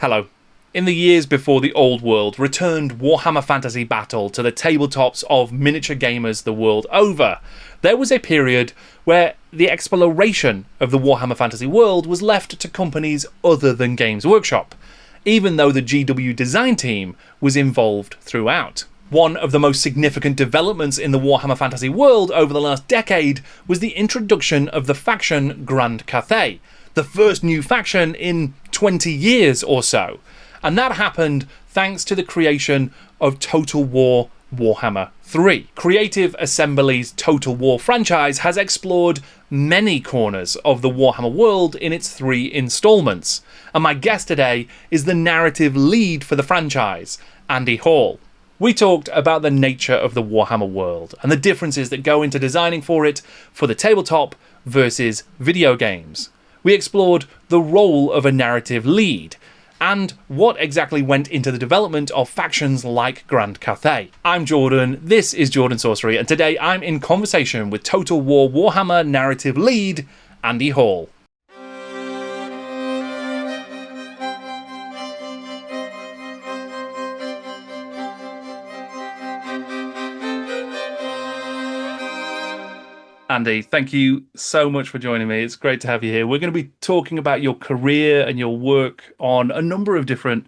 Hello. In the years before the old world returned Warhammer Fantasy Battle to the tabletops of miniature gamers the world over, there was a period where the exploration of the Warhammer Fantasy world was left to companies other than Games Workshop, even though the GW design team was involved throughout. One of the most significant developments in the Warhammer Fantasy world over the last decade was the introduction of the faction Grand Cathay, the first new faction in 20 years or so. And that happened thanks to the creation of Total War Warhammer III. Creative Assembly's Total War franchise has explored many corners of the Warhammer world in its 3 installments. And my guest today is the narrative lead for the franchise, Andy Hall. We talked about the nature of the Warhammer world and the differences that go into designing for it for the tabletop versus video games. We explored the role of a narrative lead and what exactly went into the development of factions like Grand Cathay. I'm Jordan, this is Jordan Sorcery, and today I'm in conversation with Total War Warhammer narrative lead, Andy Hall. Andy, thank you so much for joining me. It's great to have you here. We're going to be talking about your career and your work on a number of different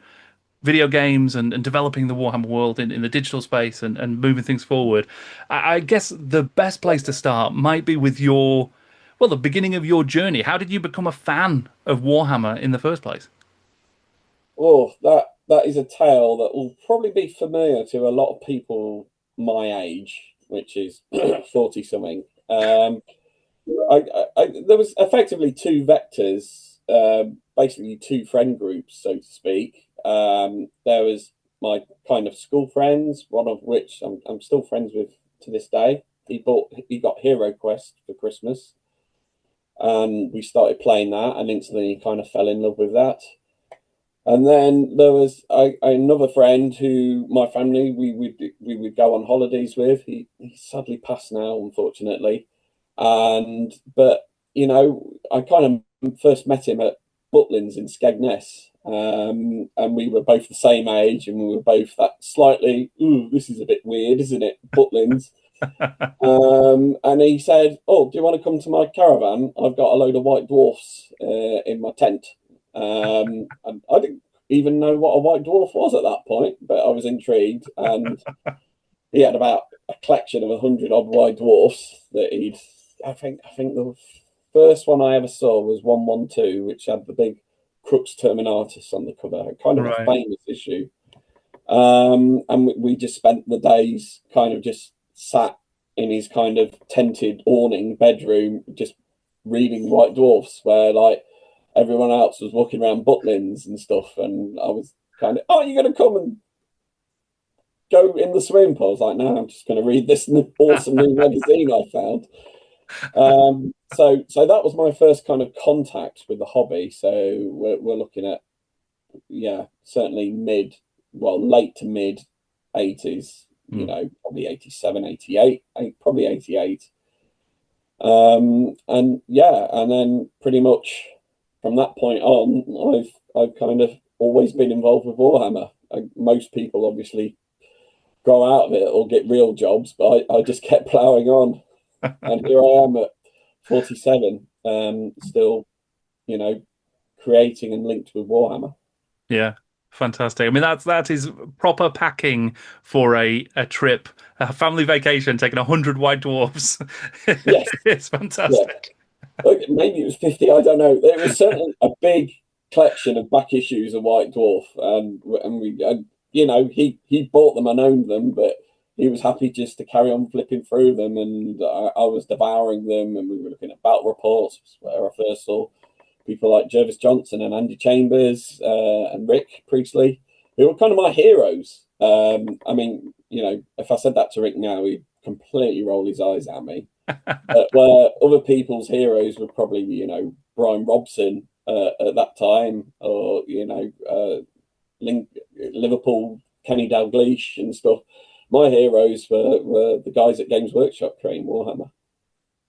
video games and developing the Warhammer world in the digital space and moving things forward. I guess the best place to start might be with the beginning of your journey. How did you become a fan of Warhammer in the first place? Oh, that is a tale that will probably be familiar to a lot of people my age, which is 40 something. There was effectively 2 vectors, basically 2 friend groups, so to speak. There was my kind of school friends, one of which I'm still friends with to this day. He got Hero Quest for Christmas, and we started playing that, and instantly kind of fell in love with that. And then there was another friend who my family we would go on holidays with. He sadly passed now, unfortunately. But I kind of first met him at Butlins in Skegness, and we were both the same age, and we were both that slightly, ooh, this is a bit weird, isn't it, Butlins? And he said, "Oh, do you want to come to my caravan? I've got a load of white dwarfs in my tent." And I didn't even know what a white dwarf was at that point, but I was intrigued. And he had about a collection of 100 odd white dwarfs that he'd. I think the first one I ever saw was 112, which had the big Crux Terminatus on the cover, kind of a famous issue. And we just spent the days kind of just sat in his kind of tented awning bedroom, just reading White Dwarfs, where like everyone else was walking around Butlins and stuff, and I was kind of, "Oh, you're going to come and go in the swimming pool?" I was like, "No, I'm just going to read this awesome new magazine I found." So that was my first kind of contact with the hobby. So we're looking at, certainly late to mid 80s, probably 87, 88, probably 88. And then pretty much from that point on, I've kind of always been involved with Warhammer. Most people obviously grow out of it or get real jobs, but I just kept ploughing on, and here I am at 47, still, creating and linked with Warhammer. Yeah, fantastic. I mean, that is proper packing for a trip, a family vacation, taking 100 white dwarfs. Yes, It's fantastic. Yeah. Maybe it was 50. I don't know. There was certainly a big collection of back issues of White Dwarf, and he bought them and owned them, but he was happy just to carry on flipping through them, and I was devouring them, and we were looking at battle reports, where I first saw people like Jervis Johnson and Andy Chambers and Rick Priestley, who were kind of my heroes. I mean, if I said that to Rick now, he'd completely roll his eyes at me. But where other people's heroes were probably, Brian Robson at that time, or Liverpool, Kenny Dalglish and stuff. My heroes were the guys at Games Workshop creating Warhammer.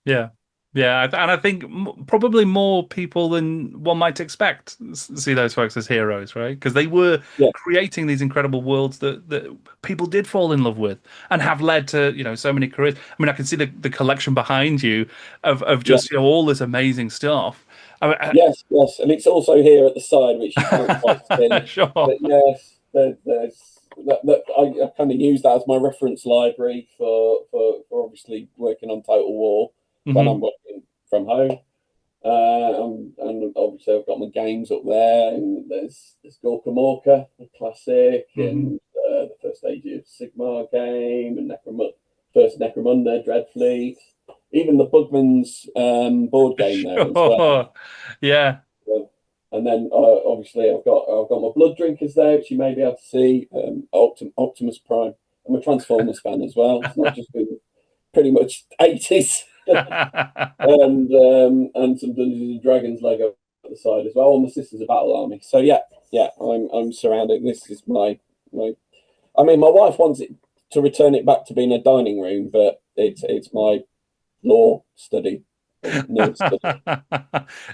Yeah. Yeah, and I think probably more people than one might expect see those folks as heroes, right? Because they were Yeah, creating these incredible worlds that people did fall in love with and have led to, so many careers. I mean, I can see the collection behind you of yeah. just, all this amazing stuff. Yes, yes, and it's also here at the side, which you can't quite see. Sure. But yes, there's I kind of use that as my reference library for obviously working on Total War when Hmm. I'm working from home. And obviously I've got my games up there, and there's Gorka Morka, the classic, Hmm. and the first Age of Sigmar game, and first Necromunda, Dreadfleet, even the Bugman's board game there as well. Sure. Yeah. Uh, and then obviously I've got my Blood Drinkers there, which you may be able to see. Optimus Prime. I'm a Transformers fan as well. It's not just been pretty much 80s. And some Dungeons and Dragons Lego at the side as well. And my sister's a battle army. So yeah, yeah, I'm surrounded. This is my. I mean, my wife wants it to return it back to being a dining room, but it's my law study, nerd study.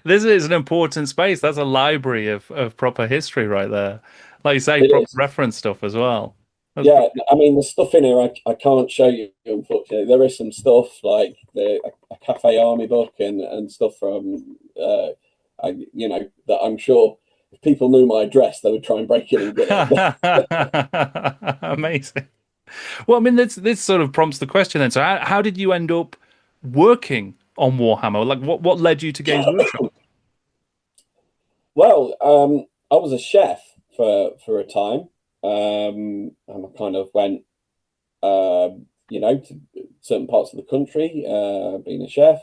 This is an important space. That's a library of proper history right there. Like you say, It proper is. reference stuff as well. That's Yeah, brilliant. I mean, the stuff in here I can't show you, unfortunately. There is some stuff like a Cafe Army book and stuff from, that I'm sure if people knew my address, they would try and break in and get it. Amazing. Well, I mean, this sort of prompts the question then. So, how did you end up working on Warhammer? Like, what led you to Games Workshop? Well, I was a chef for a time, and I kind of went, to certain parts of the country, being a chef.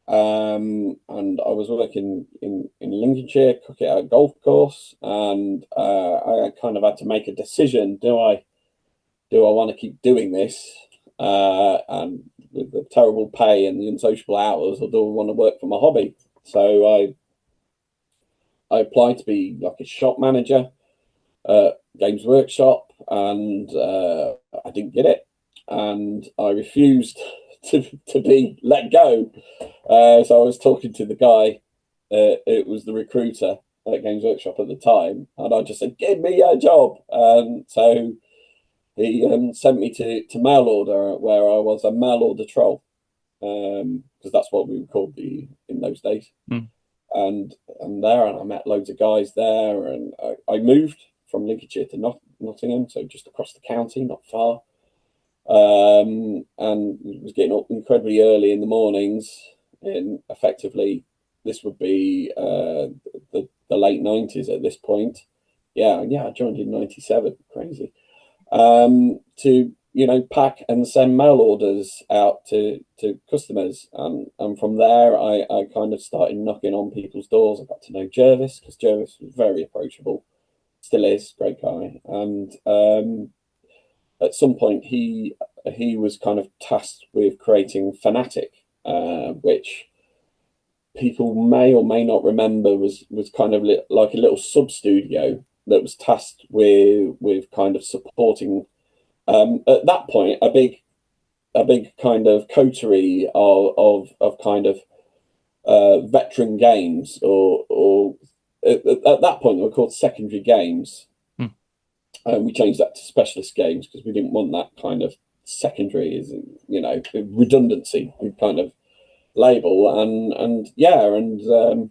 And I was working in Lincolnshire, cooking at a golf course, and I kind of had to make a decision: do I want to keep doing this, and with the terrible pay and the unsociable hours, or do I want to work for my hobby? So I applied to be like a shop manager at Games Workshop, and I didn't get it, and I refused to be let go. So I was talking to the guy. It was the recruiter at Games Workshop at the time, and I just said, "Give me a job." So he sent me to mail order, where I was a mail order troll, because that's what we were called in those days. Hmm. And there, and I met loads of guys there, and I moved from Lincolnshire to Nottingham, so just across the county, not far. And was getting up incredibly early in the mornings. And effectively, this would be the late 90s at this point. Yeah, yeah, I joined in 97. Crazy. To pack and send mail orders out to customers, and from there I kind of started knocking on people's doors. I got to know Jervis, because Jervis was very approachable, still is, great guy. And at some point he was kind of tasked with creating Fanatic, which people may or may not remember was kind of like a little sub studio that was tasked with kind of supporting, at that point, a big kind of coterie of kind of veteran games, or at that point they were called secondary games. Hmm. And we changed that to specialist games because we didn't want that kind of secondary, is redundancy kind of label. And yeah, and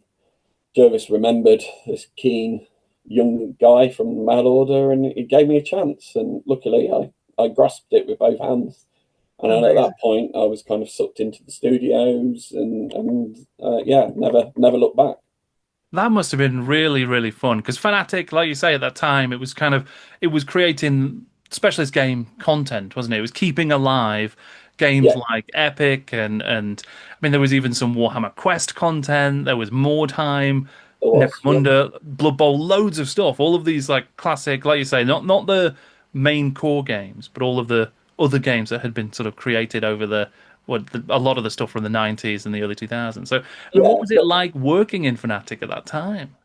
Jervis remembered this keen young guy from mail order, and he gave me a chance, and luckily I grasped it with both hands. And then at Amazing. that point, I was kind of sucked into the studios, and yeah, never looked back. That must have been really, really fun because Fanatic, like you say, at that time, it was creating specialist game content, wasn't it? It was keeping alive games Yeah, like Epic and I mean, there was even some Warhammer Quest content. There was More Time, it was. Yeah, Necromunda, Blood Bowl, loads of stuff. All of these like classic, like you say, not the main core games, but all of the other games that had been sort of created over a lot of the stuff from the 90s and the early 2000s. So, I mean, what yeah. was it like working in Fnatic at that time?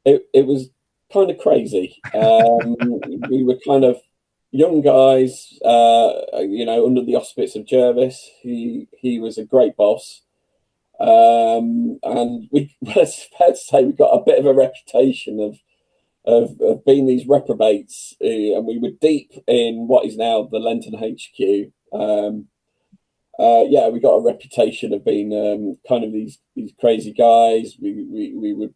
It was kind of crazy. We were kind of young guys, under the auspice of Jervis. He was a great boss. And we, it's fair to say, we got a bit of a reputation of being these reprobates, and we were deep in what is now the Lenton HQ. Yeah, we got a reputation of being kind of these crazy guys. We would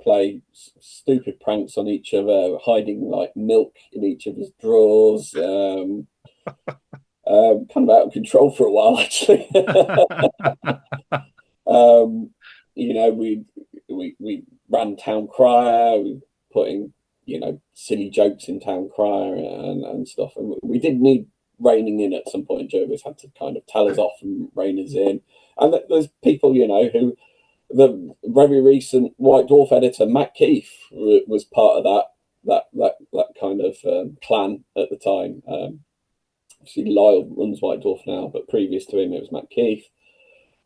play stupid pranks on each other, hiding like milk in each other's drawers. Kind of out of control for a while, actually. You know, we ran town crier, we putting, you know, silly jokes in town crier and stuff. And we did need reining in at some point. Jervis had to kind of tell us off and rein us in. And there's people, you know, who the very recent White Dwarf editor Matt Keefe was part of that kind of clan at the time. Obviously, Lyle runs White Dwarf now, but previous to him, it was Matt Keefe.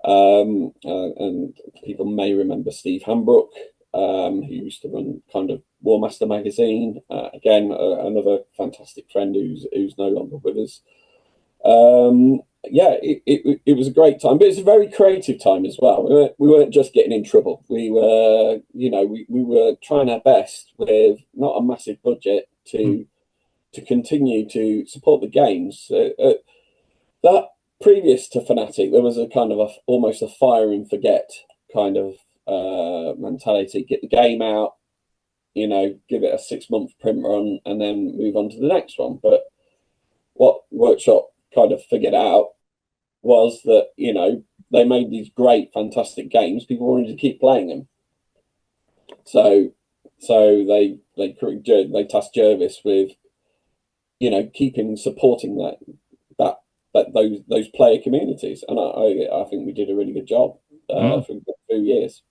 And people may remember Steve Hambrook, who used to run kind of Warmaster magazine. Again, another fantastic friend who's no longer with us. Yeah, it was a great time, but it's a very creative time as well. We weren't just getting in trouble. We were, you know, we were trying our best with not a massive budget to continue to support the games. That previous to Fnatic, there was a kind of almost a fire and forget kind of mentality. Get the game out, you know, give it a 6-month print run, and then move on to the next one. But what Workshop kind of figured out was that, you know, they made these great, fantastic games. People wanted to keep playing them. So they tasked Jervis with, you know, supporting those player communities, and I think we did a really good job for a few years.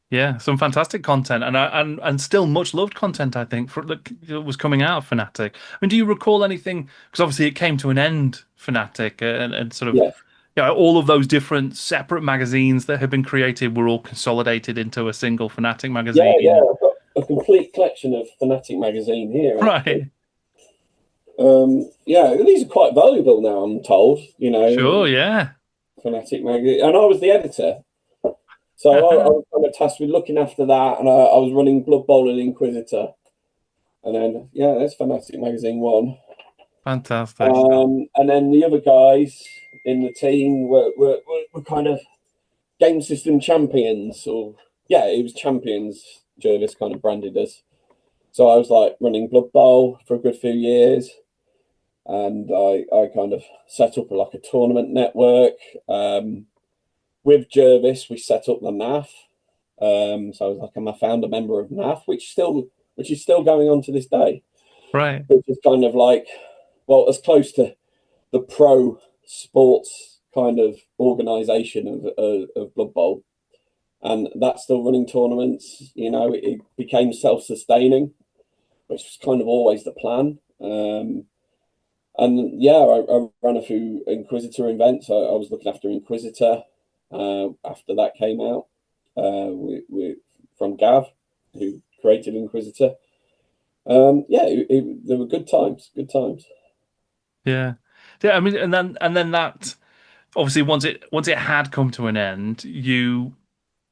Yeah, some fantastic content and still much loved content, I think, that was coming out of Fnatic. I mean, do you recall anything? Because obviously it came to an end, Fnatic, and sort of, Yeah. you know, all of those different separate magazines that had been created were all consolidated into a single Fnatic magazine. Yeah. I've got a complete collection of Fnatic magazine here, actually. Right. Yeah, these are quite valuable now, I'm told. You know, Sure, yeah. Fnatic magazine, and I was the editor. So I was kind of tasked with looking after that, and I was running Blood Bowl and Inquisitor. And then, yeah, that's Fnatic Magazine 1. Fantastic. And then the other guys in the team were kind of game system champions, or yeah, it was champions. Jervis kind of branded us. So I was like running Blood Bowl for a good few years, and I kind of set up like a tournament network. With Jervis, we set up the NAF. So I was like, I'm a founder member of NAF, which is still going on to this day. Right. Which is kind of like, well, as close to the pro sports kind of organization of Blood Bowl. And that's still running tournaments. You know, it became self-sustaining, which was kind of always the plan. And yeah, I ran a few Inquisitor events. I was looking after Inquisitor after that came out. From Gav, who created Inquisitor. Yeah, there were good times. Yeah. Yeah, I mean, and then that obviously once it had come to an end, you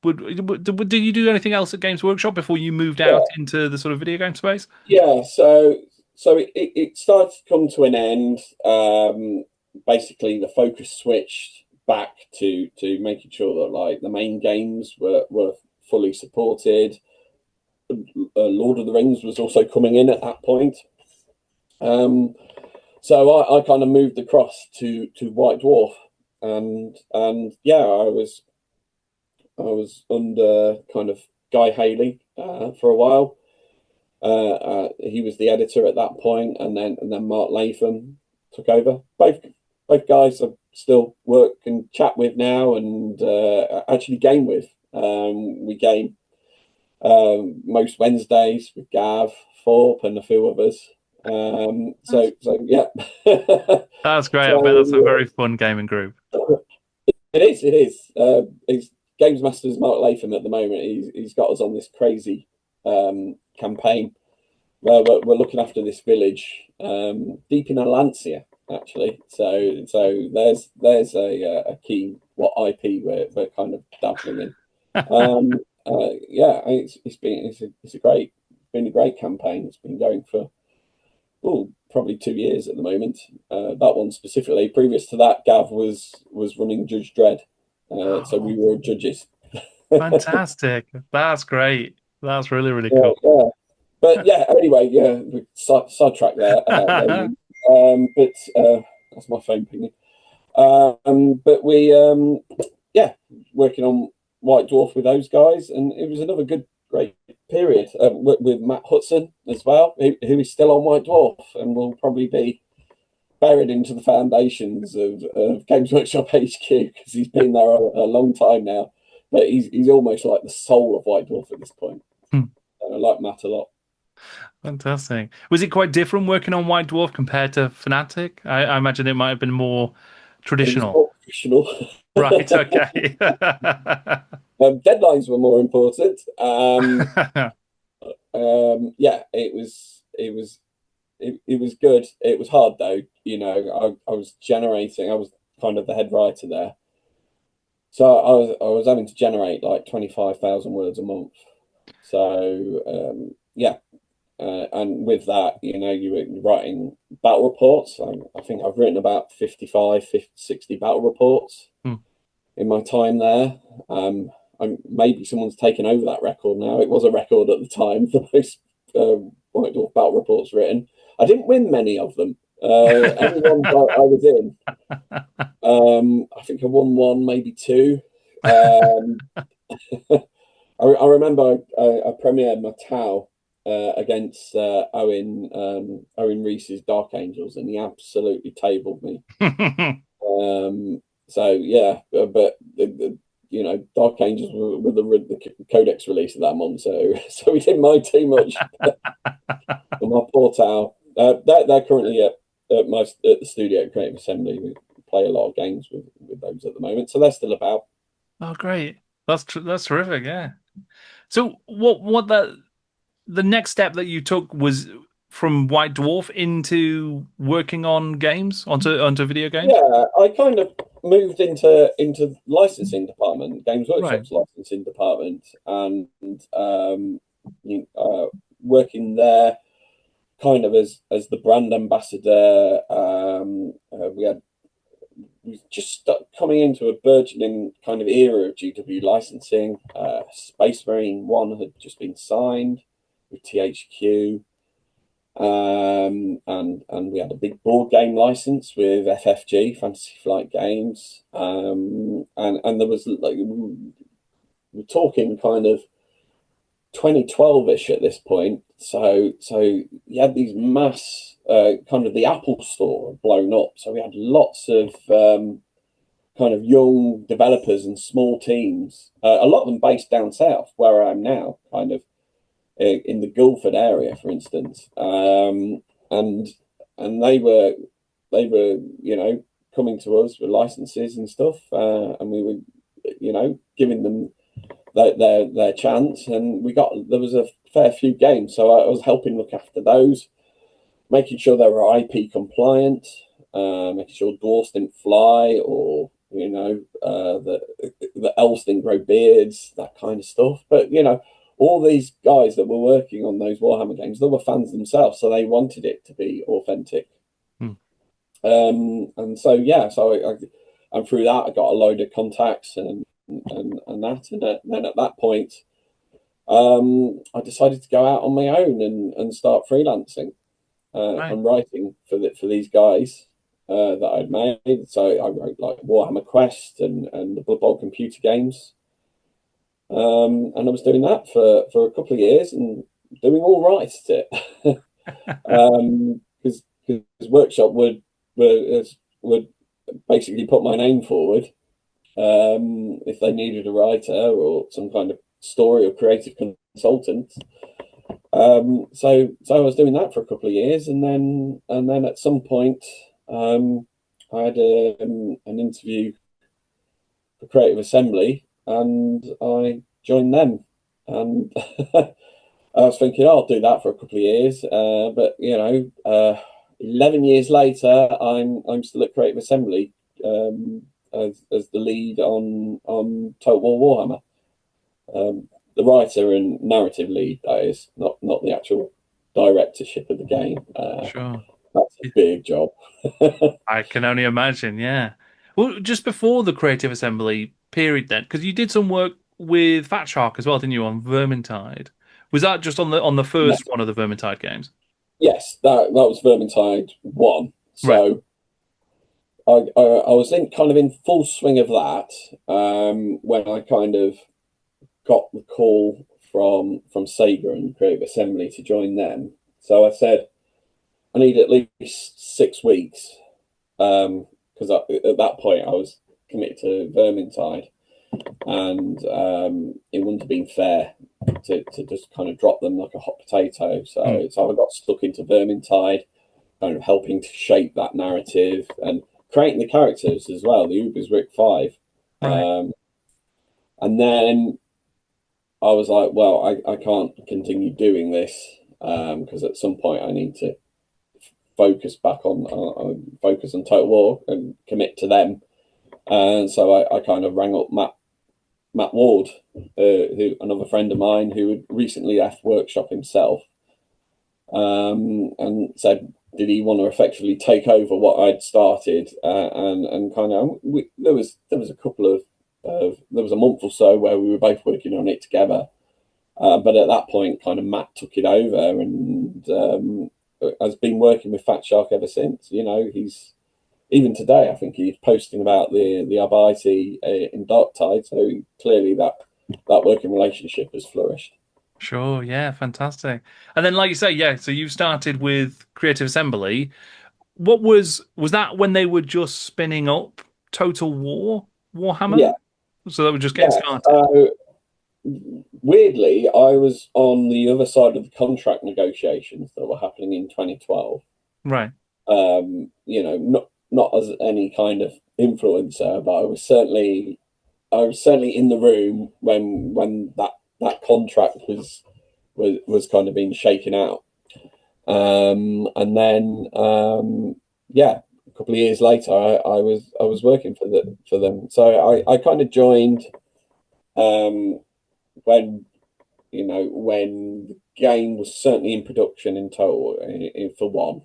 did you do anything else at Games Workshop before you moved out into the sort of video game space? Yeah, so it started to come to an end. Basically, the focus switched back to making sure that like the main games were fully supported. Lord of the Rings was also coming in at that point. So I kind of moved across to White Dwarf, and yeah, I was under kind of Guy Haley for a while. He was the editor at that point, and then Mark Latham took over. Both guys I still work and chat with now, and actually game with. We game most Wednesdays with Gav, Thorpe, and a few others. So yeah. That's great. I So, bet that's a very fun gaming group. it is. It's Games Masters Mark Latham at the moment. He's got us on this crazy campaign where we're looking after this village deep in Alancia, actually. So there's a key what IP we're kind of dabbling in. Yeah, it's been a great campaign. It's been going for probably 2 years at the moment. That one specifically. Previous to that, Gav was running Judge Dredd, so we were all judges. Fantastic. That's great. That's really, really Yeah, cool. yeah. But yeah, anyway, yeah, we sidetracked there. But that's my phone pinging. But we, yeah, working on White Dwarf with those guys, and it was another great period with Matt Hudson as well, who is still on White Dwarf and will probably be buried into the foundations of Games Workshop HQ because he's been there a long time now. But he's almost like the soul of White Dwarf at this point. I like Matt a lot. Fantastic. Was it quite different working on White Dwarf compared to Fnatic? I imagine it might have been more It was traditional. more traditional. Right, okay. Deadlines were more important. Yeah, it was good. It was hard though. You know, I was generating. I was kind of the head writer there, so I was having to generate like 25,000 words a month. So yeah, and with that, you know, you were writing battle reports. I think I've written about 55, 50, 60 battle reports in my time there. Maybe someone's taken over that record now. It was a record at the time, the most White Dwarf battle reports written. I didn't win many of them. Any ones I was in, I think I won one, maybe two. I remember I premiered my Tau against Owen Reese's Dark Angels, and he absolutely tabled me. So yeah, but you know, Dark Angels were the Codex release of that month, so we didn't mind too much. And my poor Tau, they're currently at the studio at Creative Assembly. We play a lot of games with those at the moment, so they're still about. Oh, great. That's terrific, yeah. So what the next step that you took was from White Dwarf into working on games, onto video games? Yeah, I kind of moved into licensing department, Games Right. Workshop's licensing department, and working there kind of as the brand ambassador. We just coming into a burgeoning kind of era of GW licensing. Space Marine 1 had just been signed with THQ. And we had a big board game license with FFG, Fantasy Flight Games. And there was like we're talking kind of 2012-ish at this point. So you had these mass kind of the Apple Store blown up. So we had lots of kind of young developers and small teams. A lot of them based down south, where I am now, kind of in the Guildford area, for instance. And they were you know, coming to us with licenses and stuff, and we were, you know, giving them their chance, and there was a fair few games, so I was helping look after those, making sure they were IP compliant, making sure dwarfs didn't fly, or you know, the elves didn't grow beards, that kind of stuff. But you know, all these guys that were working on those Warhammer games, they were fans themselves, so they wanted it to be authentic. And so yeah, so and through that I got a load of contacts and that, and then at that point, I decided to go out on my own and start freelancing and writing for these guys that I'd made. So I wrote like Warhammer Quest and the Blood Bowl computer games, and I was doing that for a couple of years and doing all right at it, because Workshop would basically put my name forward if they needed a writer or some kind of story or creative consultant. So I was doing that for a couple of years, and then at some point, I had an interview for Creative Assembly, and I joined them. And I was thinking, I'll do that for a couple of years, but you know, 11 years later, I'm still at Creative Assembly, as the lead on Total War Warhammer. The writer and narrative lead, that is, not the actual directorship of the game. Sure. That's a big job. I can only imagine, yeah. Well, just before the Creative Assembly period then, because you did some work with Fat Shark as well, didn't you, on Vermintide? Was that just on the first Yes, one of the Vermintide games? yes, that was Vermintide 1. Right. So I was in kind of in full swing of that when I kind of got the call from Sega and Creative Assembly to join them. So I said I need at least 6 weeks because at that point I was committed to Vermintide, and it wouldn't have been fair to just kind of drop them like a hot potato. Mm. So I got stuck into Vermintide, kind of helping to shape that narrative and creating the characters as well. The Uber's Rick 5. Right. And then I was like, well, I can't continue doing this because at some point I need to focus back on focus on Total War and commit to them. And so I kind of rang up Matt Ward, who another friend of mine who had recently left Workshop himself, and said, did he want to effectively take over what I'd started? And kind of there was a couple of there was a month or so where we were both working on it together. But at that point, kind of Matt took it over and has been working with Fat Shark ever since. You know, he's even today. I think he's posting about the Arbaiti in Darktide. So clearly that working relationship has flourished. Sure, yeah, fantastic. And then, like you say, yeah, so you started with Creative Assembly. What was that when they were just spinning up Total War, Yeah, Warhammer? So they were just getting yeah. started. Weirdly, I was on the other side of the contract negotiations that were happening in 2012. Right. You know, not as any kind of influencer, but I was certainly in the room when that contract was kind of being shaken out. And then yeah, a couple of years later, I was working for them. So I kind of joined when when the game was certainly in production in total for one.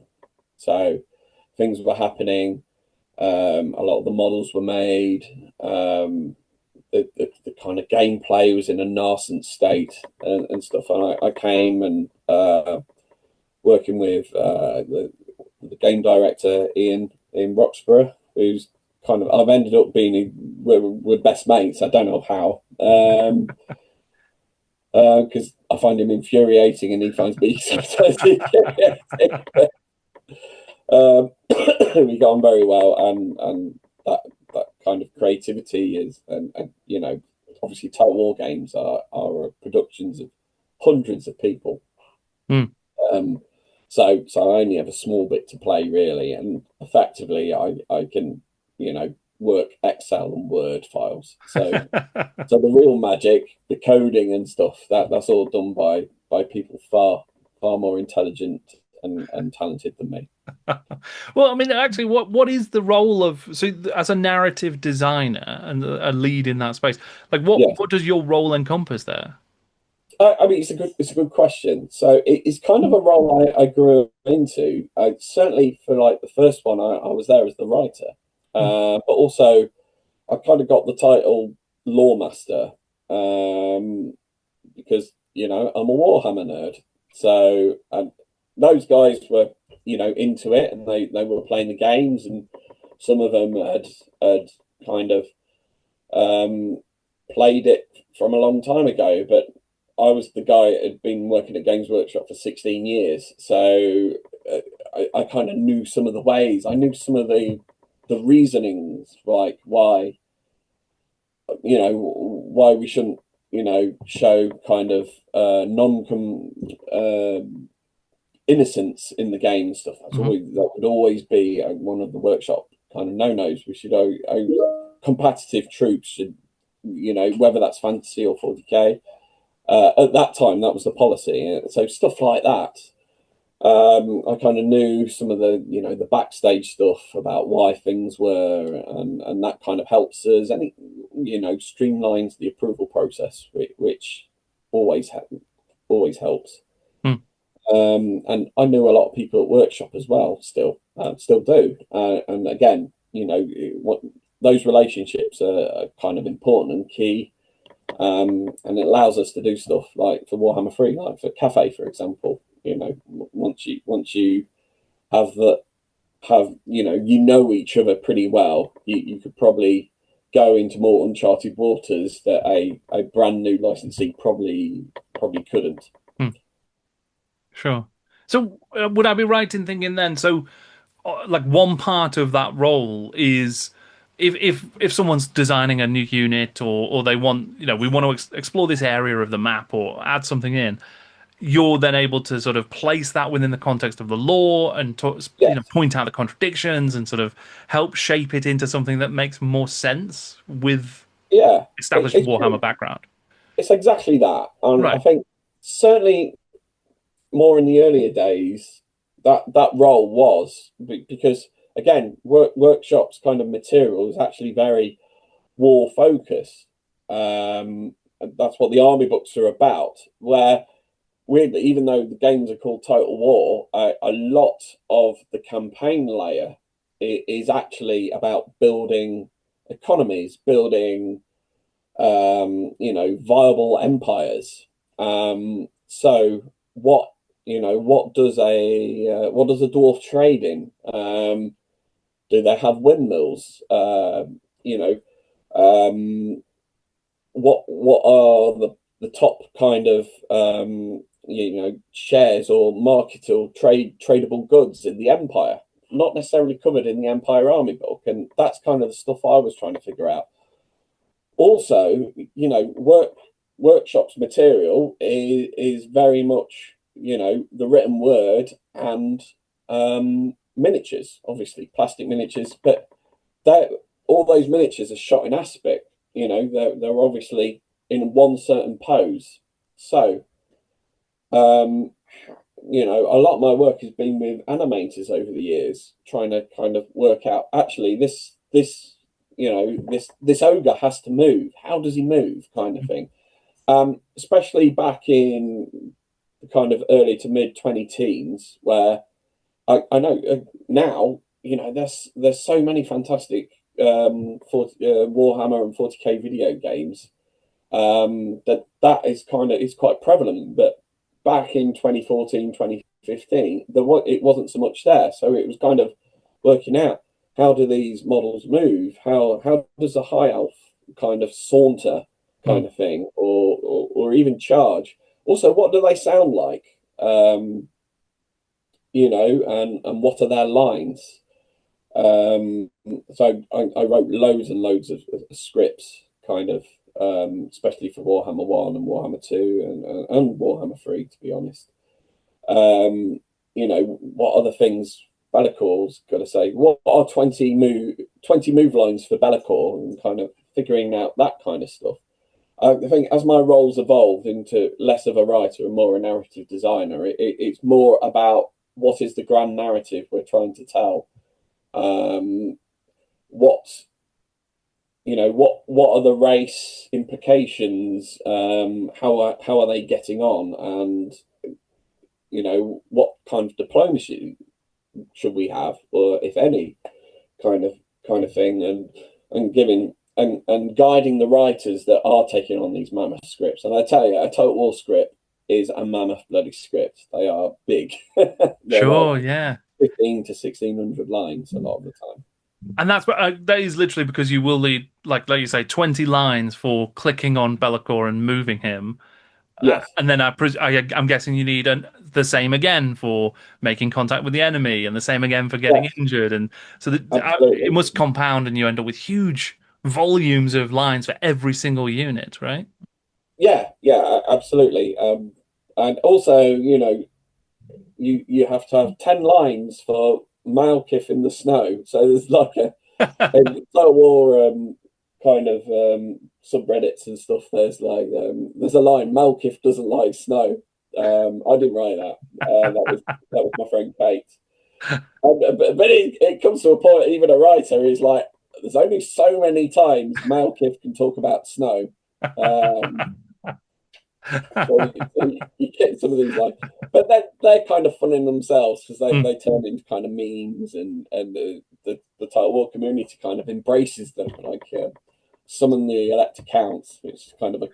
So things were happening. A lot of the models were made. The kind of gameplay was in a nascent state and stuff. And I came and working with the game director Ian Roxburgh, who's kind of I've ended up being we're best mates. I don't know how. Because I find him infuriating and he finds me sometimes infuriating. We got on very well, and that kind of creativity is, and you know, obviously, Total War games are productions of hundreds of people. Mm. So I only have a small bit to play really, and effectively, I can work Excel and Word files. So so the real magic, the coding and stuff, that's all done by people far more intelligent and talented than me. Well, I mean, actually, what is the role of as a narrative designer and a lead in that space? Like, Yeah, what does your role encompass there? I mean it's a good question. So it's kind of a role I grew into. Certainly for like the first one, I was there as the writer, but also I kind of got the title lore master because I'm a Warhammer nerd. So those guys were into it and they were playing the games, and some of them had kind of played it from a long time ago, but I was the guy that had been working at Games Workshop for 16 years, so I kind of knew some of the ways. I knew some of the reasonings, like why we shouldn't show kind of innocence in the game and stuff. Hmm. That would always be one of the workshop kind of no-nos. We should competitive troops should, whether that's fantasy or 40k. At that time, that was the policy. So stuff like that. I kind of knew some of the, the backstage stuff about why things were, and that kind of helps us, and it, streamlines the approval process, which always always helps. Hmm. And I knew a lot of people at workshop as well, still do. And again, those relationships are kind of important and key. And it allows us to do stuff like for Warhammer 3, like for Cathay, for example. Once you have each other pretty well, you could probably go into more uncharted waters that a brand new licensee probably couldn't. Hmm. Sure. So would I be right in thinking then? So like one part of that role is if someone's designing a new unit or they want we want to explore this area of the map or add something in, you're then able to sort of place that within the context of the lore and Yes, point out the contradictions and sort of help shape it into something that makes more sense with yeah, established Warhammer background. it's exactly that. And I Right. think certainly more in the earlier days, that role was because again, workshops kind of material is actually very war focused. That's what the army books are about. Where weirdly, even though the games are called Total War, a lot of the campaign layer is actually about building economies, building viable empires. So what does a dwarf trade in? Do they have windmills? Um, what are the top kind of shares or market or tradable goods in the empire? Not necessarily covered in the Empire Army book, and that's kind of the stuff I was trying to figure out. Also, workshops material is very much the written word and miniatures, obviously plastic miniatures, but that all those miniatures are shot in aspect. They're obviously in one certain pose. So a lot of my work has been with animators over the years, trying to kind of work out actually this ogre has to move. How does he move? Kind of thing. Especially back in the kind of early to mid 20 teens, where I know now, there's so many fantastic Warhammer and 40k video games that is quite prevalent. But back in 2014, 2015, it wasn't so much there. So it was kind of working out how do these models move? How does a high elf kind of saunter kind Mm. of thing, or even charge? Also, what do they sound like? And what are their lines? So I wrote loads and loads of scripts, kind of, especially for Warhammer 1 and Warhammer 2 and Warhammer 3, to be honest. What other things Bellacor's got to say? What are 20 move lines for Bellacore, and kind of figuring out that kind of stuff. I think as my roles evolved into less of a writer and more a narrative designer, it's more about what is the grand narrative we're trying to tell. What what are the race implications? How are they getting on? And what kind of diplomacy should we have, or if any, kind of thing, and giving and guiding the writers that are taking on these mammoth scripts. And I tell you, a Total War script is a mammoth bloody script. They are big. They're like Sure, yeah. 15 to 1600 lines a lot of the time. And that is literally because you will need, like you say, 20 lines for clicking on Be'lakor and moving him. Yes, And then I'm guessing you need the same again for making contact with the enemy, and the same again for getting yes, injured, and so it absolutely. must compound, and you end up with huge volumes of lines for every single unit, right? Yeah, absolutely. And also, you have to have 10 lines for Malkif in the snow. So there's like a Total War kind of subreddits and stuff. There's a line, Malkif doesn't like snow. I didn't write that. That was my friend Kate. But it comes to a point, even a writer is like, there's only so many times Malekith can talk about snow. So you get some of these like, but they're kind of fun in themselves because they turn into kind of memes, and the Total War community kind of embraces them, like summon the elect accounts, which is kind of a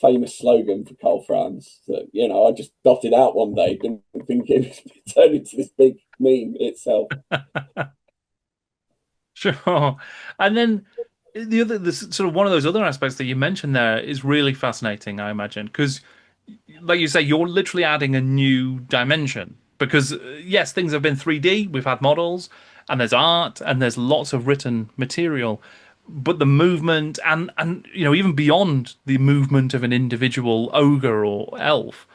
famous slogan for Karl Franz that, I just dotted out one day, didn't think it would turn into this big meme itself. Sure. And then the sort of one of those other aspects that you mentioned there is really fascinating, I imagine, because like you say, you're literally adding a new dimension. Because yes, things have been 3D, we've had models, and there's art, and there's lots of written material, but the movement and even beyond the movement of an individual ogre or elf,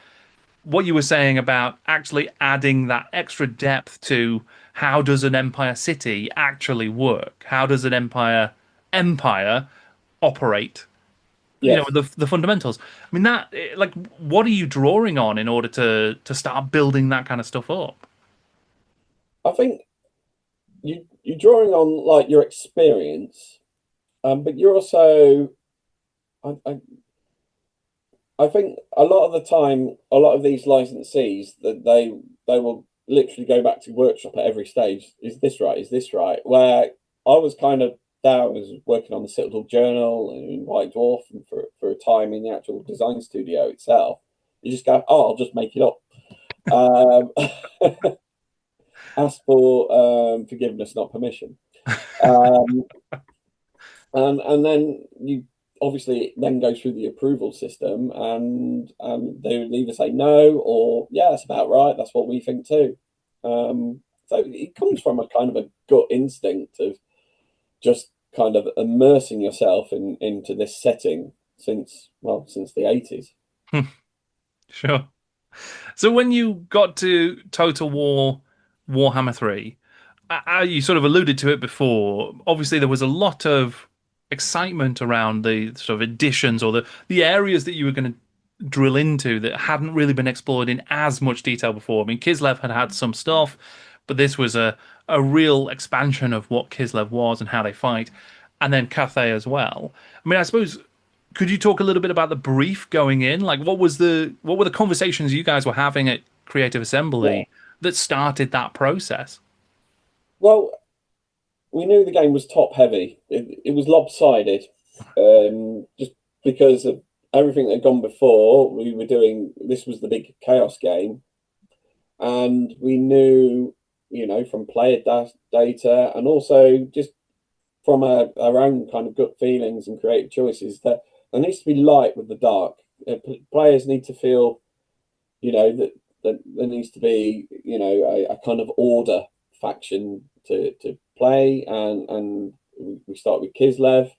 what you were saying about actually adding that extra depth to how does an empire city actually work? How does an empire operate? Yes, The fundamentals. I mean, that like, what are you drawing on in order to start building that kind of stuff up? I think you're drawing on like your experience, but you're also, I think a lot of the time, a lot of these licensees that they will literally go back to workshop at every stage. Is this right? Is this right? Where I was kind of there, I was working on the Citadel Journal and in White Dwarf, and for a time in the actual design studio itself. You just go, oh, I'll just make it up. Um, ask for forgiveness, not permission. Um, and then you obviously then go through the approval system, and they would either say no or yeah, that's about right. That's what we think too. So it comes from a kind of a gut instinct of just kind of immersing yourself into this setting since the 80s. Sure. So when you got to Total War Warhammer 3, you sort of alluded to it before. Obviously, there was a lot of excitement around the sort of additions or the areas that you were going to drill into that hadn't really been explored in as much detail before. I mean, Kislev had some stuff, but this was a real expansion of what Kislev was and how they fight, and then Cathay as well. I mean, I suppose could you talk a little bit about the brief going in? Like, what were the conversations you guys were having at Creative Yeah. Assembly that started that process? Well, we knew the game was top heavy. It was lopsided, just because of everything that had gone before. We were doing this was the big chaos game, and we knew, from player data and also just from our own kind of gut feelings and creative choices that there needs to be light with the dark. Players need to feel, that there needs to be, a kind of order faction to play, and we start with Kislev,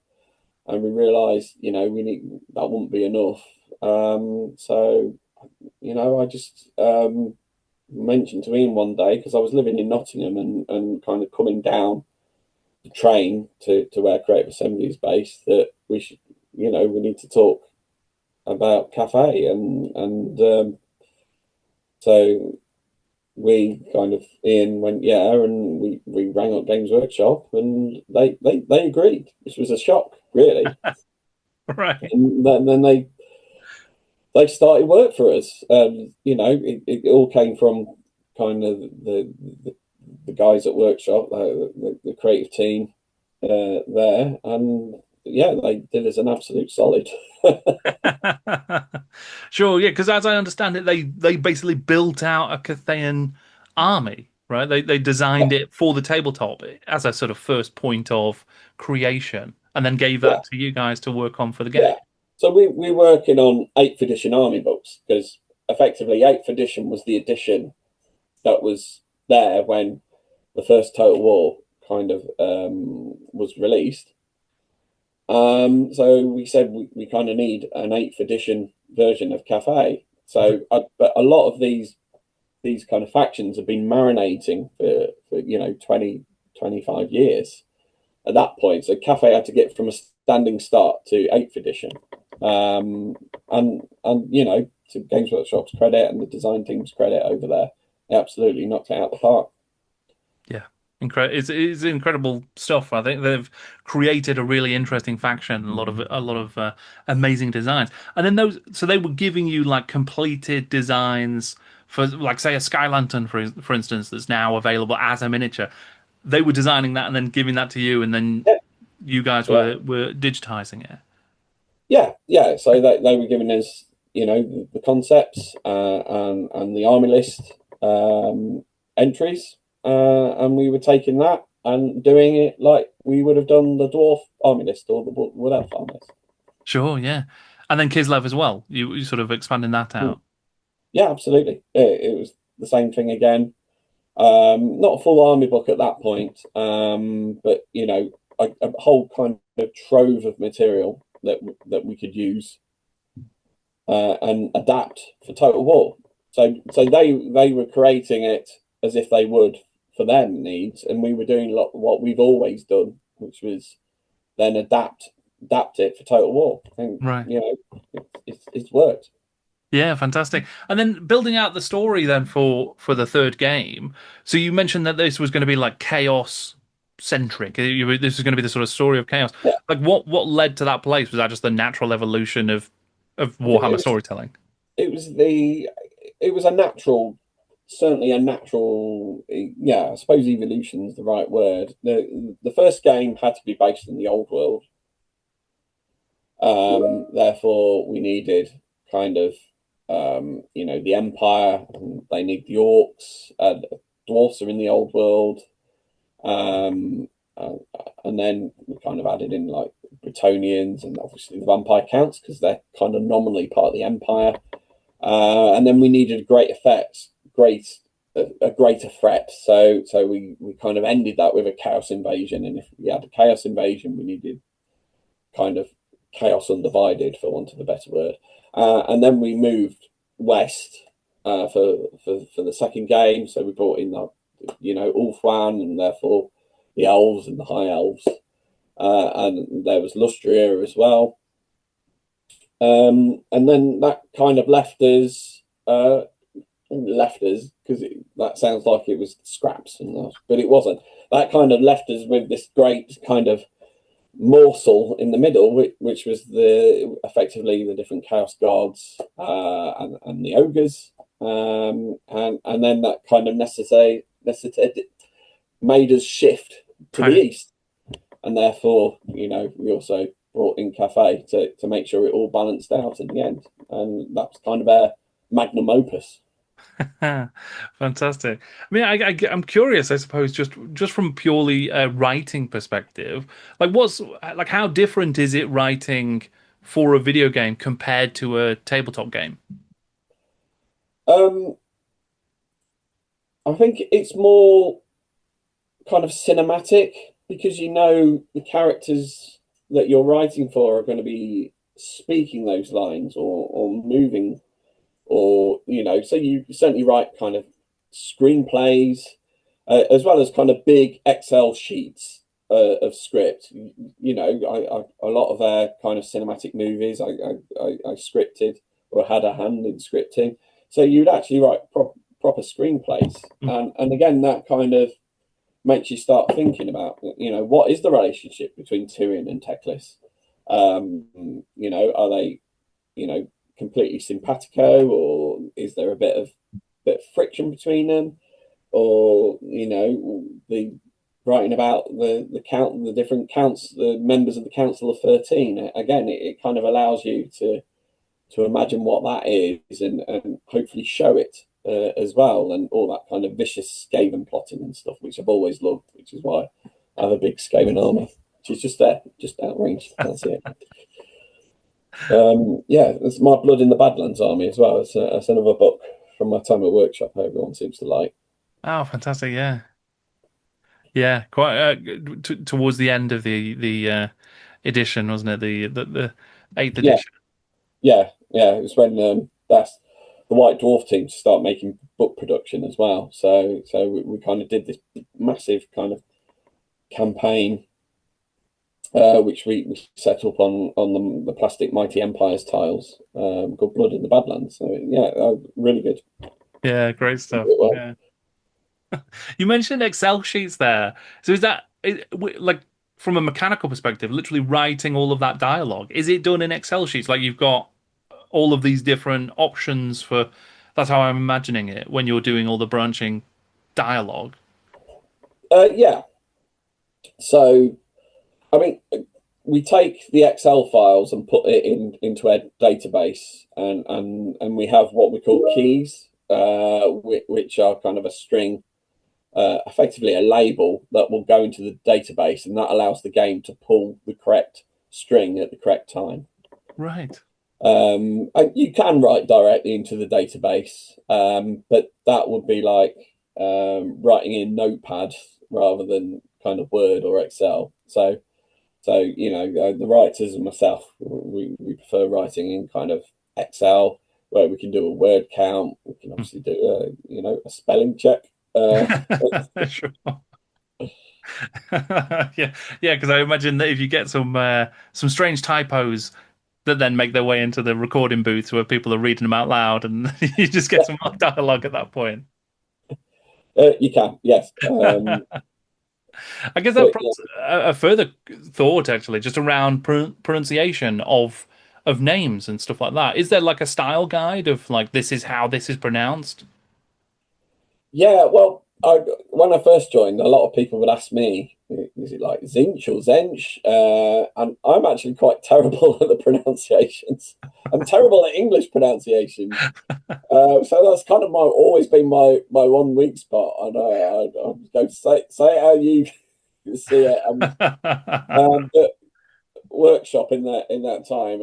and we realise, we need that wouldn't be enough. So, I just mentioned to Ian one day because I was living in Nottingham and kind of coming down the train to where Creative Assembly is based that we should, we need to talk about Cathay, and so we kind of Ian went yeah, and we rang up Games Workshop, and they agreed. This was a shock, really, Right. and then they started work for us. It all came from kind of the guys at Workshop, the creative team there, and yeah, they did us an absolute solid. Sure, yeah, because as I understand it, they basically built out a Cathayan army, right? They designed Yeah, it for the tabletop as a sort of first point of creation, and then gave yeah, that to you guys to work on for the game. yeah. So we're working on 8th edition army books because effectively 8th edition was the edition that was there when the first Total War kind of was released. So we said we kind of need an 8th edition version of Cathay. So, but a lot of these kind of factions have been marinating for 20, 25 years at that point. So Cathay had to get from a standing start to 8th edition. And to Games Workshop's credit and the design team's credit over there. They absolutely knocked it out of the park. Yeah. It's incredible stuff. I think they've created a really interesting faction, a lot of amazing designs. And then so they were giving you like completed designs for, like, say, a Sky Lantern, for instance, that's now available as a miniature. They were designing that and then giving that to you, and then Yeah, you guys yeah, were digitizing it. yeah. So they were giving us, the concepts and the army list entries, and we were taking that and doing it like we would have done the Dwarf army list or the Wood Elf army list. Sure, yeah. And then Kislev as well. You sort of expanding that out. Yeah, absolutely. It was the same thing again. Not a full army book at that point, but a whole kind of trove of material that we could use and adapt for Total War. So they were creating it as if they would for their needs, and we were doing a lot what we've always done, which was then adapt it for Total War, and Right. it's worked. Yeah, fantastic. And then building out the story then for the third game. So you mentioned that this was going to be like chaos centric. This was going to be the sort of story of chaos. Yeah, Like what led to that place? Was that just the natural evolution of I think Warhammer storytelling? it was it was a natural, certainly a natural. Yeah, I suppose evolution is the right word. The first game had to be based in the old world. Therefore, we needed kind of, the Empire. They need the Orcs. Dwarfs are in the old world. Um, uh, and then we kind of added in like Bretonians and obviously the Vampire Counts because they're kind of nominally part of the Empire. And then we needed great effects, a greater threat. So we kind of ended that with a Chaos Invasion. And if we had a Chaos Invasion, we needed kind of Chaos Undivided, for want of a better word. And then we moved west for the second game. So we brought in the, Ulfwan, and therefore the elves and the high elves. And there was Lustria as well. And then that kind of left us because that sounds like it was scraps, but it wasn't. That kind of left us with this great kind of morsel in the middle, which was effectively the different chaos gods and the ogres, and then that kind of necessitated made us shift to the east, and therefore we also brought in Cathay to make sure it all balanced out in the end, and that's kind of our magnum opus. Fantastic. I mean, I'm curious, I suppose, just from purely a writing perspective, like how different is it writing for a video game compared to a tabletop game? Um, I think it's more kind of cinematic because the characters that you're writing for are going to be speaking those lines or moving, or so you certainly write kind of screenplays as well as kind of big Excel sheets of script. A lot of our kind of cinematic movies I scripted or had a hand in scripting, so you'd actually write proper screenplays, and again that kind of makes you start thinking about, what is the relationship between Tyrion and Teclis? Are they, completely simpatico, or is there a bit of friction between them? Or, the writing about the different counts, the members of the Council of 13. Again, it kind of allows you to imagine what that is, and hopefully show it as well, and all that kind of vicious Skaven plotting and stuff, which I've always loved, which is why I have a big Skaven army, which is just there, just outranged. That's it. Yeah, it's my Blood in the Badlands army as well. It's another book from my time at workshop everyone seems to like. Oh, fantastic! Yeah, yeah. Quite towards the end of the edition, wasn't it? The eighth Yeah, edition. yeah. It was when that's the White Dwarf team to start making book production as well. So we kind of did this massive kind of campaign which we set up on the plastic Mighty Empires tiles, called Blood in the Badlands. So yeah, really good. Yeah, great stuff. Well, Yeah. You mentioned Excel sheets there. So is that like from a mechanical perspective, literally writing all of that dialogue? Is it done in Excel sheets? Like you've got all of these different options for. That's how I'm imagining it when you're doing all the branching dialogue. yeah. So I mean, we take the Excel files and put it into a database, and we have what we call keys, which are kind of a string, effectively a label that will go into the database, and that allows the game to pull the correct string at the correct time. Right. And you can write directly into the database, but that would be like writing in Notepad rather than kind of Word or Excel. So the writers and myself, we prefer writing in kind of Excel, where we can do a word count. We can obviously do a spelling check. Sure. Yeah, yeah, because I imagine that if you get some strange typos that then make their way into the recording booth where people are reading them out loud, and you just get some dialogue at that point. You can, yes. I guess that But prompts a further thought, actually, just around pronunciation of names and stuff like that. Is there like a style guide of like this is how this is pronounced? yeah, well, when I first joined, a lot of people would ask me, is it like Zinch or Zench? And I'm actually quite terrible at the pronunciations. I'm terrible at English pronunciation. So that's kind of always been my one weak spot. And I'm going to say it how you see it. But workshop in that time,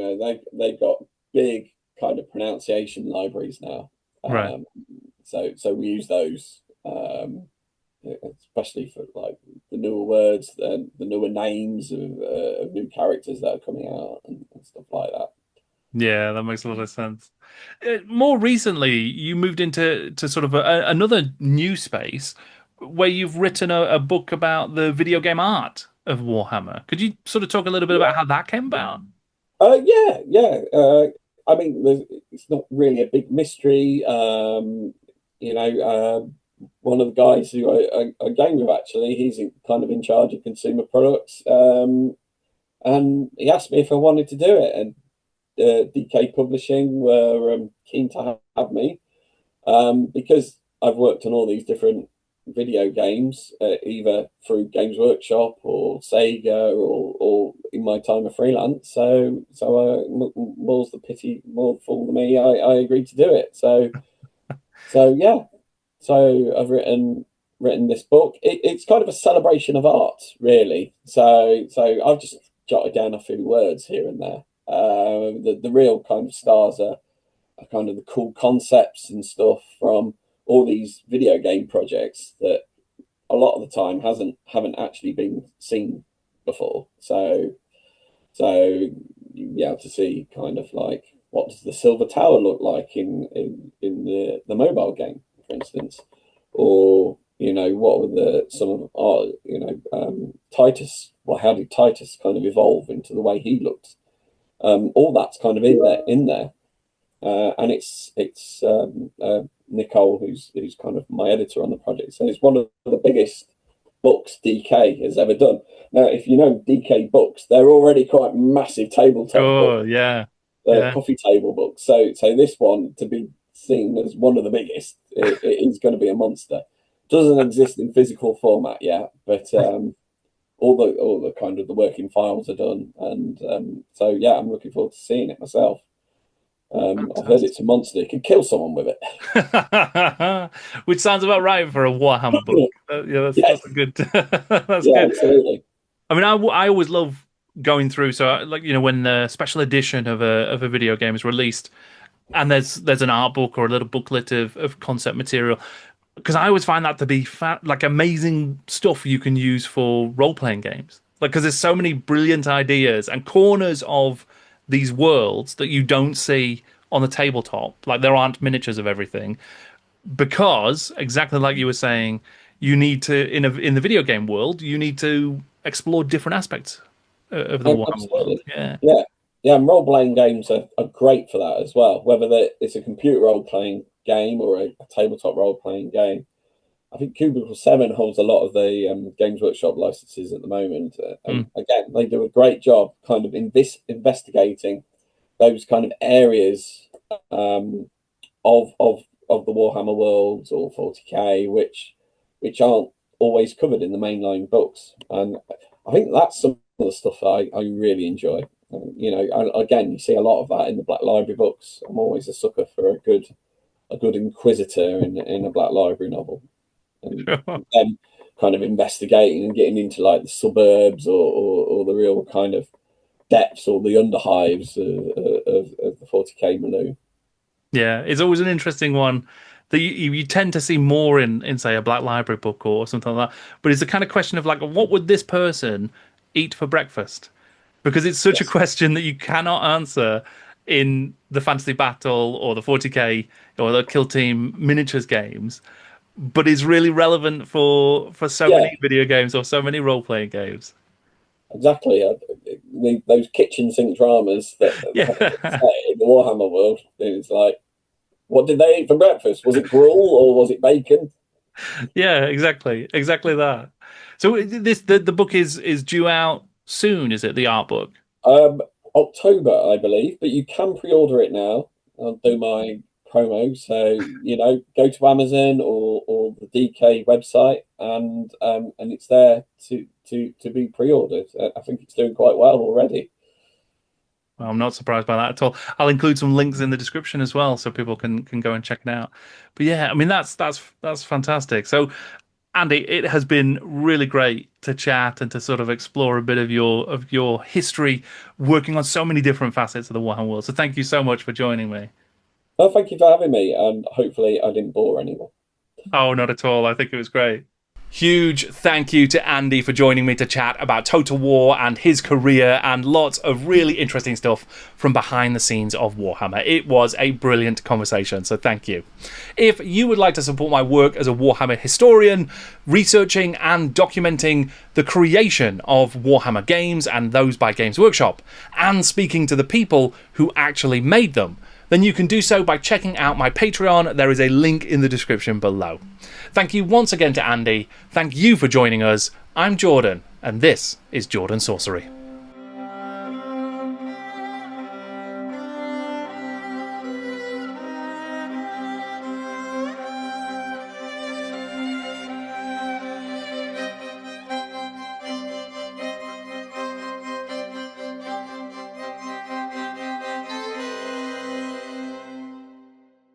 they've got big kind of pronunciation libraries now. Right. So we use those, especially for like the newer words, the newer names of new characters that are coming out and stuff like that. Yeah, that makes a lot of sense. More recently, you moved into sort of another new space where you've written a book about the video game art of Warhammer. Could you sort of talk a little bit about how that came about? Yeah. I mean, it's not really a big mystery. One of the guys who I game with, actually, he's kind of in charge of consumer products, and he asked me if I wanted to do it, and DK Publishing were keen to have me, because I've worked on all these different video games, either through Games Workshop or Sega or in my time of freelance. More's the pity, more fool than me. I agreed to do it. So yeah. So I've written this book. It's kind of a celebration of art, really. So I've just jotted down a few words here and there. The real kind of stars are kind of the cool concepts and stuff from all these video game projects that a lot of the time haven't actually been seen before. So you'll be able to see kind of like, what does the Silver Tower look like in the mobile game, for instance, or what were some of Titus. Well, how did Titus kind of evolve into the way he looked? All that's kind of in there. And it's Nicole, who's kind of my editor on the project. So it's one of the biggest books DK has ever done. Now, if you know DK books, they're already quite massive tabletop Oh, books, yeah. Yeah. coffee table books. So this one, to be seen as one of the biggest, it is going to be a monster. Doesn't exist in physical format yet, but all the kind of the working files are done, and so yeah, I'm looking forward to seeing it myself. I've heard it's a monster. You can kill someone with Fantastic. Which sounds about right for a Warhammer book. Yeah, Yes, that's a good. That's yeah, good. absolutely. I mean, I always love going through. So, like when the special edition of a video game is released, and there's an art book or a little booklet of concept material, because I always find that to be like amazing stuff you can use for role playing games. Like, because there's so many brilliant ideas and corners of these worlds that you don't see on the tabletop. Like, there aren't miniatures of everything because exactly like you were saying, you need to in the video game world, you need to explore different aspects of the Warhammer world. Absolutely. Yeah. Yeah. Yeah, and role-playing games are great for that as well. Whether it's a computer role-playing game or a tabletop role-playing game. I think Cubicle 7 holds a lot of the Games Workshop licenses at the moment. And again, they do a great job kind of investigating those kind of areas of the Warhammer worlds or 40k, which aren't always covered in the mainline books. And I think that's some of the stuff I really enjoy. Again, you see a lot of that in the Black Library books. I'm always a sucker for a good inquisitor in a Black Library novel, and then kind of investigating and getting into like the suburbs or the real kind of depths or the underhives of the 40k milieu. Yeah, it's always an interesting one that you tend to see more in say a Black Library book or something like that. But it's the kind of question of like, what would this person eat for breakfast? Because it's such a question that you cannot answer in the Fantasy Battle or the 40k or the Kill Team miniatures games, but is really relevant for so many video games or so many role playing games. Exactly. Those kitchen sink dramas that in the Warhammer world, it's like, what did they eat for breakfast? Was it gruel or was it bacon? Yeah, exactly that. So the book is due out soon, is it? The art book? October, I believe, but you can pre-order it now. I'll do my promo, so go to Amazon or the DK website, and it's there to be pre-ordered. I think it's doing quite well already. Well, I'm not surprised by that at all. I'll include some links in the description as well, so people can go and check it out. But yeah, I mean that's fantastic. So, Andy, it has been really great to chat and to sort of explore a bit of your history, working on so many different facets of the Warhammer world. So thank you so much for joining me. Well, thank you for having me, and hopefully I didn't bore anyone. Oh, not at all. I think it was great. Huge thank you to Andy for joining me to chat about Total War and his career and lots of really interesting stuff from behind the scenes of Warhammer. It was a brilliant conversation, so thank you. If you would like to support my work as a Warhammer historian, researching and documenting the creation of Warhammer games and those by Games Workshop, and speaking to the people who actually made them, then you can do so by checking out my Patreon. There is a link in the description below. Thank you once again to Andy. Thank you for joining us. I'm Jordan, and this is Jordan Sorcery.